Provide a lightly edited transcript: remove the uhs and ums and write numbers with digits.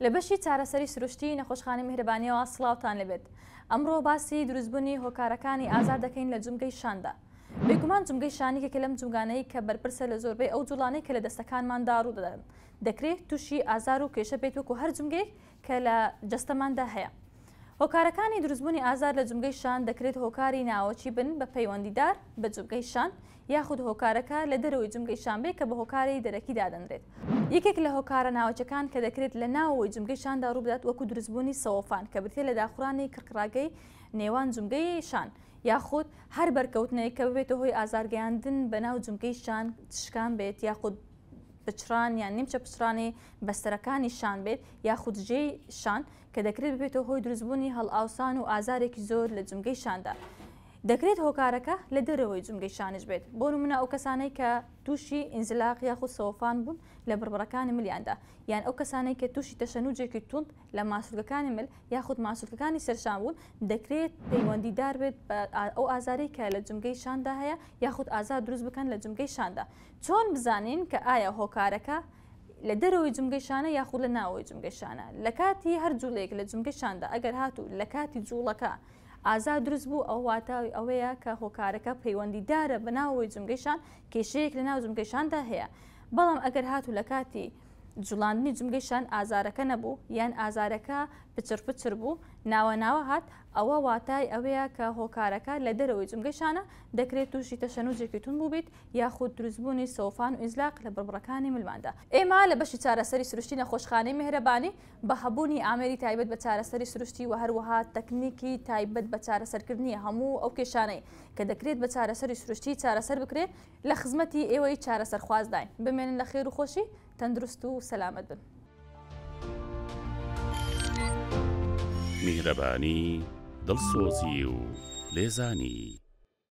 لە بەشی چارەسەری سروشتی نەخۆشخانەی میهرەبانیەوە سڵاوتان لەبێت. ئەمڕۆ باسی دروستبوونی هۆکارەکانی ئازار دەکەین لە جومگەی شاندا. بێگومان جومگەی شانێکێکە لەم جومگانەی کە بەرپرسە لە زۆربەی ئەو جوڵانەی کە لە دەستەکانماندا ڕوو دەدەن. دەکرێت تووشی ئازار و کێشە بێت وەکو هەر جومگەیەک کە لە جەستەماندا هەیە. هۆکارەکانی دروستبوونی ئازار لە جومگەی شان دەکرێت هۆکاری ناوەچی بن بە پەیوەندیدار بە جومگەی شان یاخود هۆکارەکە لە دەرەوەی جومگەی شان بێت کە بە هۆکاری دەرەکی دادەنرێت. یەکێک لە هۆکارە ناوەچەکان کە دەکرێت لە ناوەوەی جومگەی شاندا ڕوو بدات وەکو دروستبوونی سەوەفان کە بریتێ لە داخورانی کڕکڕاگەی نێوان جومگەی شان یاخود هەر بەرکەوتنەوەی کە ببێتە هۆی ئازارگەیاندن بە ناو جومگەی شان تشکان بێت یاخود پچران یان نیمچە پچرانی بەستەرەکانی شان بێت یاخود ژێی شان کە دەکرێت ببێتەوە هۆی دروستبوونی هەڵئاوسان و ئازارێکی زۆر لە جومگەی شاندا. دەکرێت هۆکارەکە لە دەرەوەی جومگەی شانش بێت بۆ نمونە ئەو کەسانەی کە تووشی ئینزلاق یاخود سەوەفان بوون لە بربڕەکانی ملیاندا یان ئەو کەسانەی کە تووشی تەشەنوجێکی توند لە ماسوولەکانی مل یاخود ماسوولەکانی سەرشان بوون دەکرێت پەیوەندیدار بێت بە ئەو ئازارەی کە لە جومگەی شاندا هەیە یاخود ئازار دروست بکەن لە جومگەی شاندا. چۆن بزانین کە ئایا هۆکارەکە لە دەرەوەی جومگەی شانە یاخود لە ناوەوەی جومگەی شانە؟ لە کاتی هەر جوڵێک لە جومگەی شاندا ئەگەر هاتوو لە کاتی جوڵەکە ئازار دروست بوو ئەو واتاوی ئەوەیە کە هۆکارەکە پەیوەندیدارە بە ناوەوەی جومگەی شان کێشەیەک لە ناو جومگەی شاندا هەیە. بەڵام ئەگەر هاتوو لە کاتی جوڵاندنی جومگەی شان ئازارەکە نەبوو یان ئازارەکە پچر بوو ناوە هات ئەوە واتای ئەوەیە کە هۆکارەکە لە دەرەوەی جومگەی شانە دەکرێت تووشی تەشەنوجێکی تون بوو بیت یاخود دروستبوونی سەوفان و ئینزلاق لە بربڕەکانی ملماندا. ئێمە لە بەشی چارەسەری سروشتی نەخۆشخانەی میهرەبانی بە هەبوونی ئامێری تایبەت بە چارەسەری سروشتی و هەروەها تەکنیکی تایبەت بە چارەسەرکردنی هەموو ئەو کێشانەی کە دەکرێت بە چارەسەری سروشتی چارەسەر بکرێت لە خزمەتی ئێوەی چارەسەرخوازداین. بمێنن لە خێر و خۆشی، تەندروست و سەلامەت بن. میهرەبانی دڵسۆزی و لێزانی